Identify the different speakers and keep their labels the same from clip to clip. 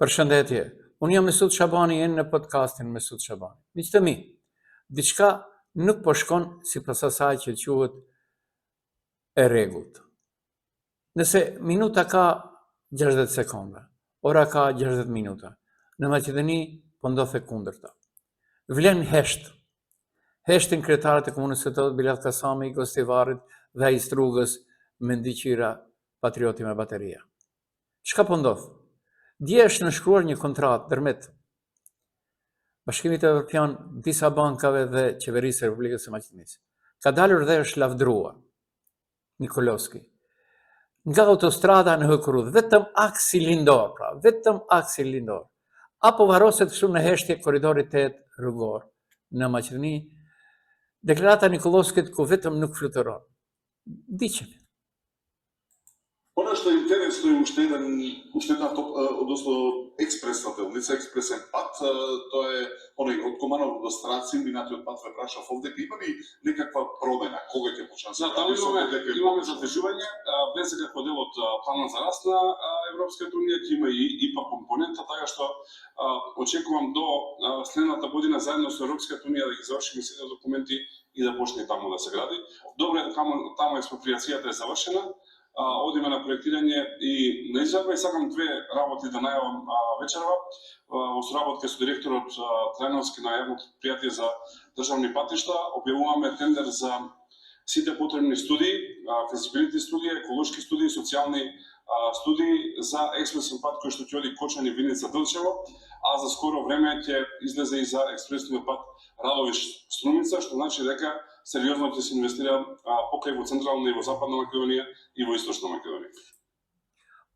Speaker 1: Përshëndetje, unë jam Mesut Shabani, jenë në podcastin Mesut Shabani. Miq të mi, diçka nuk po shkon sipas asaj që quhet e rregullt. Nëse minuta ka 60 sekonda, ora ka 60 minuta, në Maqedoni po ndodh e kundërta. Vlen hesht. Heshtin kryetarët e komunës së Todhë, Bilat Kasami, Gostivarit dhe ai Strugës me ndiqyra Patrioti me bateria. Çka po ndodh? Dje është nënshkruar një kontratë ndërmjet Bashkimit Evropian, disa bankave dhe qeverisë së Republikës së Maqedonisë. Ka dalur dhe është lavdruar Nikolovski nga autostrada në Hëkurudh, vetëm aksi lindor, pra, vetëm aksi lindor. Apo varroset kështu në heshtje korridori 8 rrugor në Maqedoni, deklarata e Nikolovskit ku vetëm nuk fluturon. Diqeni.
Speaker 2: Ono što je interesno uštedna odnosno ekspresna delnica, ekspresen pad, to je onaj od Komanov do Straci, minati od Patra Brašov ovdje, ima li nekakva promjena? Koga je počela?
Speaker 3: Imаме задвижување, без некакво дел од планот за раст на Европската унија, ќе има и ИПА компонента, така што очекувам до следната година заедно со Европската унија да ги завршиме сите документи и да почне таму да се гради. Добро е таму експроприацијата е завршена. Одиме на проектирање и на изјава и сакам две работи да најавам вечерва. Во соработка со директорот Трајновски на јавното предпријатие за државни патишта објавуваме тендер за сите потребни студии, физибилити студии, еколошки студии, социјални студии за експресен пат кој што ќе оди Кочани, Виница, Делчево, а за скоро време ќе излезе и за експресниот пат Радовиш, Струмица, што значи дека сериозно ќе се инвестира покрај во Централна и во Западна Македонија и во Источна Македонија.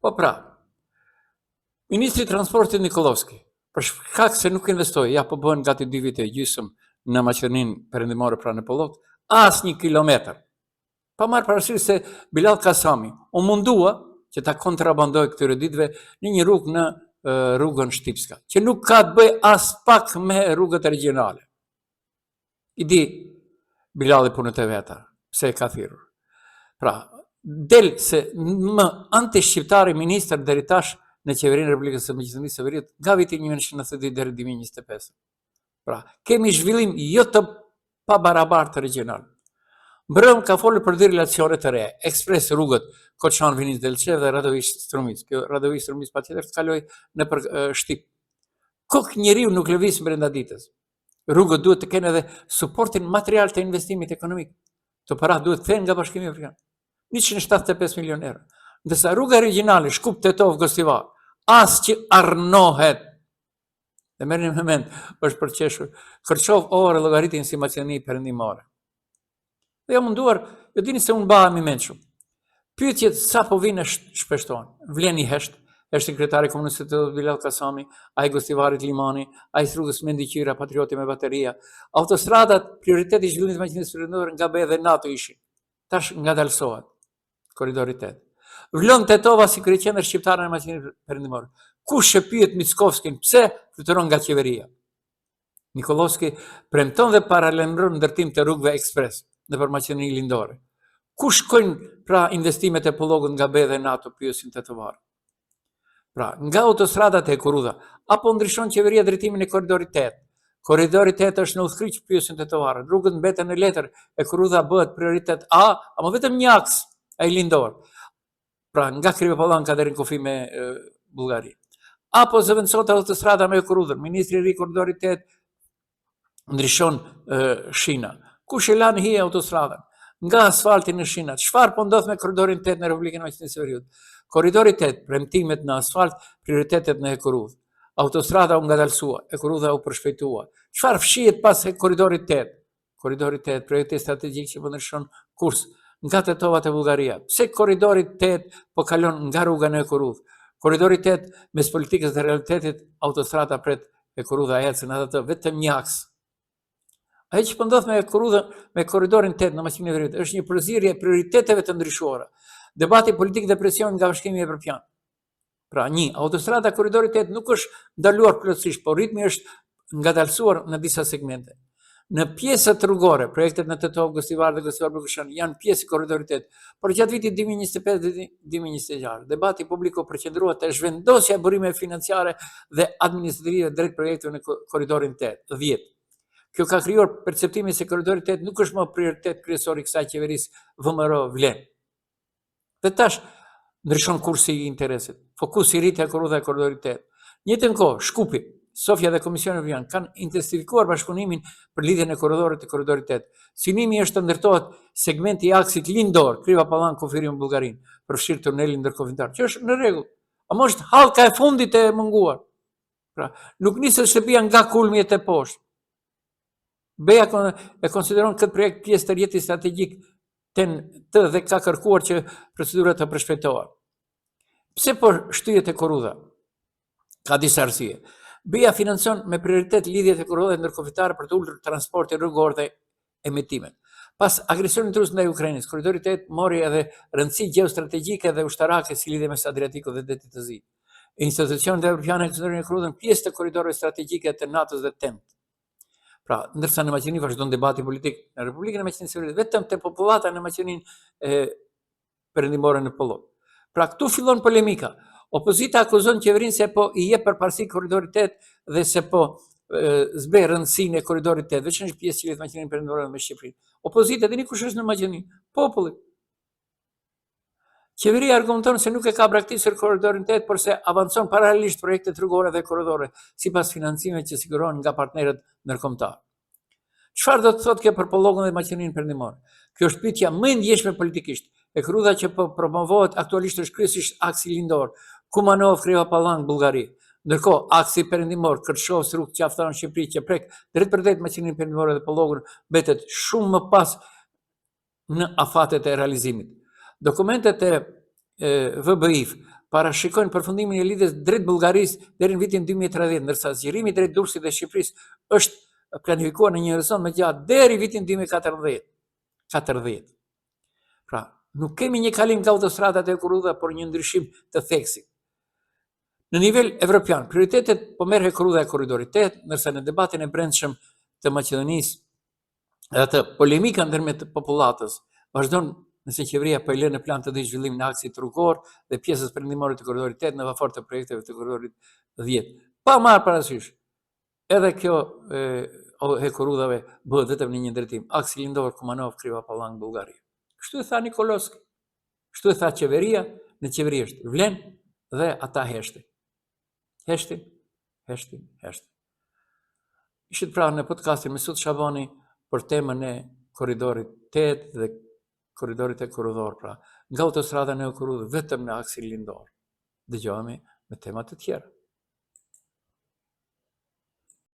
Speaker 1: Po pra, Ministri Transportit Nikolovski, për shkak se nuk investoi, ja po bëhen gati 2 vite gjysmë në Maqedoninë Perëndimore, pra në Pollok, as 1 kilometër. Pa marrë parasysh se Bilal Kasami u mundua që ta kontrabandoj këtyre ditëve në një rrugë në rrugën Shtipska, që nuk ka të bëj as pak me rrugët regionale. I di Bilal e punët e veta, pse e ka thirrur. Pra, del se më anti-shqiptari ministër deri tash në qeverinë e Republikës së Maqedonisë së Veriut nga viti 1992 deri 2025. Pra, kemi zhvillim jo të pabarabartë regional. Mbrëm ka folur për 2 relacione të reja, ekspres rrugët Koçan Vinic Delçev dhe Radovish Strumic. Kjo Radovish Strumic patjetër të kaloj nëpër Shtip. Kok njeriu nuk lëviz brenda ditës. Rrugët duhet të kenë edhe suportin material të investimit ekonomik. Të para duhet të thënë nga Bashkimi Evropian. 175 milion euro. Ndërsa rruga regionale Shkup Tetov Gostivar, as që arnohet. Dhe merrni në mend, është përqeshur. Kërçov orë llogaritin si Maqedoni Perëndimore. Dhe jam munduar, jo dini se unë bahem i mençur. Pyetjet sa po vinë shpeshtohen. Vlen i hesht, është sekretari i komunës së Todhë Bilal Kasami, ai Gostivarit Limani, ai Strugës me ndiqyra, Patrioti me bateria. Autostradat, prioriteti i zhvillimit të Maqedonisë Perëndimore nga BE dhe NATO ishin. Tash ngadalsohet. Korridori 8. Vlon Tetova si kryeqendër shqiptare në Maqedoninë Perëndimore. Kush e pyet Mickovskin pse fluturon nga qeveria? Nikolovski premton dhe paralajmëron ndërtim të rrugëve ekspres nëpër Maqedoni Lindore. Ku shkojnë pra investimet e Pollogut nga BE dhe NATO, pyesin tetovarët? Pra, nga autostradat e Hëkurudha, apo ndryshon qeveria drejtimin e korridorit 8? Korridori 8 është në udhkryq, pyesin tetovarët. Rrugët mbeten në letër, Hëkurudha bëhet prioritet A, ama vetëm një aks, ai lindor. Pra, nga Krivopalanka deri në kufi me Bullgari. Apo zëvendësohet autostrada me Hëkurudhën, ministri i ri korridorit 8 ndryshon shina. Kush e lan hije autostradën? Nga asfalti në shinat. Çfarë po ndodh me korridorin 8 në Republikën e Maqedonisë së Veriut? Korridori 8, premtimet në asfalt, prioritetet në Hëkurudh. Autostrada u ngadalsua, Hëkurudha u përshpejtua. Çfarë fshihet pas korridorit 8? Korridori 8, projekti strategjik që po ndryshon kurs nga Tetova te Bullgaria. Pse korridori 8 po kalon nga rruga në Hëkurudh? Korridori 8 mes politikës dhe realitetit, autostrada pret Hëkurudha ecën atë vetëm një aks. Ai që po ndodh me Hëkurudhën, me korridorin 8 në Maqedoninë e Veriut, është një përzierje e prioriteteve të ndryshuara. Debati politik dhe presion nga Bashkimi Evropian. Pra, autostrada korridori 8 nuk është ndaluar plotësisht, por ritmi është ngadalsuar në disa segmente. Në pjesët rrugore, projektet në Tetov, Gostivar dhe Gostivar Bukëshan janë pjesë i korridorit 8, por gjatë vitit 2025-2026, debati publiku përqendrua te zhvendosja e burimeve financiare dhe administrative drejt projekteve në korridorin 10. Kjo ka krijuar perceptimin se korridori 8 nuk është më prioritet kryesor i kësaj qeverisë VMRO vlen. Dhe tash ndryshon kursi i interesit. Fokusi rritja e korridorit 8. Njëtën kohë, Shkupi, Sofia dhe Komisioni Evropian kanë intensifikuar bashkëpunimin për lidhjen e korridorit të korridorit 8. Synimi është të ndërtohet segmenti i aksit lindor, Kriva Pallan Kufirim Bullgarin, përfshirë tunelin ndërkombëtar, që është në rregull. Ama është hallka e fundit e munguar. Pra, nuk niset shtëpia nga kulmi e poshtë. BEA e konsideron këtë projekt pjesë të rjetit strategjik të dhe ka kërkuar që procedurat të përshpejtohen. Pse po shtyhet e korrudha? Ka disa arsye. BEA financon me prioritet lidhjet e korridoreve ndërkombëtare për të ulur transportin rrugor dhe emetimet. Pas agresionit rus ndaj Ukrainës, korridori 8 mori edhe rëndësi gjeostrategjike dhe ushtarake si lidhje mes Adriatikut dhe Detit të Zi. Institucionet evropiane konsiderojnë korridorën pjesë të koridoreve strategjike të NATO-s dhe TENT. Pra, ndërsa në Maqedoni vazhdon debati politik në Republikën e Maqedonisë, vetëm te popullata në Maqedoninë perëndimore në Pollok. Pra, këtu fillon polemika. Opozita akuzon qeverinë se po i jep përparësi korridorit 8 dhe se po zbe rëndësinë e korridorit 8, veçanërisht pjesë që lidhet Maqedoninë perëndimore me Shqipërinë. Opozita dini kush është në Maqedoni? Populli. Qeveria argumenton se nuk e ka braktisur korridorin 8, por se avancon paralelisht projektet rrugore dhe korridore, sipas financimeve që sigurohen nga partnerët ndërkombëtar. Çfarë do të thotë kjo për Pollokun dhe Maqedoninë perëndimore? Kjo është pyetja më e ndjeshme politikisht. E korrudha që po promovohet aktualisht është kryesisht aksi lindor, Kumanov, Kriva Pallan, Bullgari. Ndërkohë, aksi perëndimor, Kërshov, Rrugë Qaftan, Shqipëri, që prek drejt për drejt Maqedoninë perëndimore dhe Pollokun, mbetet shumë më pas në afatet e realizimit. Dokumentet e VBI-f parashikojnë përfundimin e lidhjes drejt Bullgarisë deri në vitin 2030, ndërsa zgjirimi drejt Durrësit dhe Shqipërisë është planifikuar në një horizont më gjatë deri vitin 2040. Pra, nuk kemi një kalim nga autostradat e korrudha, por një ndryshim të theksit. Në nivel evropian, prioritetet po merret korrudha e korridorit 8, ndërsa në debatin e brendshëm të Maqedonisë dhe të polemika ndërmjet popullatës vazhdon nëse qeveria po i lë në plan të zhvillimin e aksit rrugor dhe pjesës perëndimore të korridorit 8 në vafort të projekteve të korridorit 10. Pa marrë parasysh, edhe kjo e korrudhave bëhet vetëm në një drejtim, aksi lindor Kumanov, Kriva Pallan, Bullgari. Kështu e tha Nikolovski. Kështu e tha qeveria, në qeveri është vlen dhe ata heshtin. Heshtin. Ishit pra në podcastin Mesut Shabani për temën e korridorit 8 dhe korridorit e korridor, pra, nga autostrada në korridor vetëm në aksin lindor. Dëgjohemi me tema të tjera.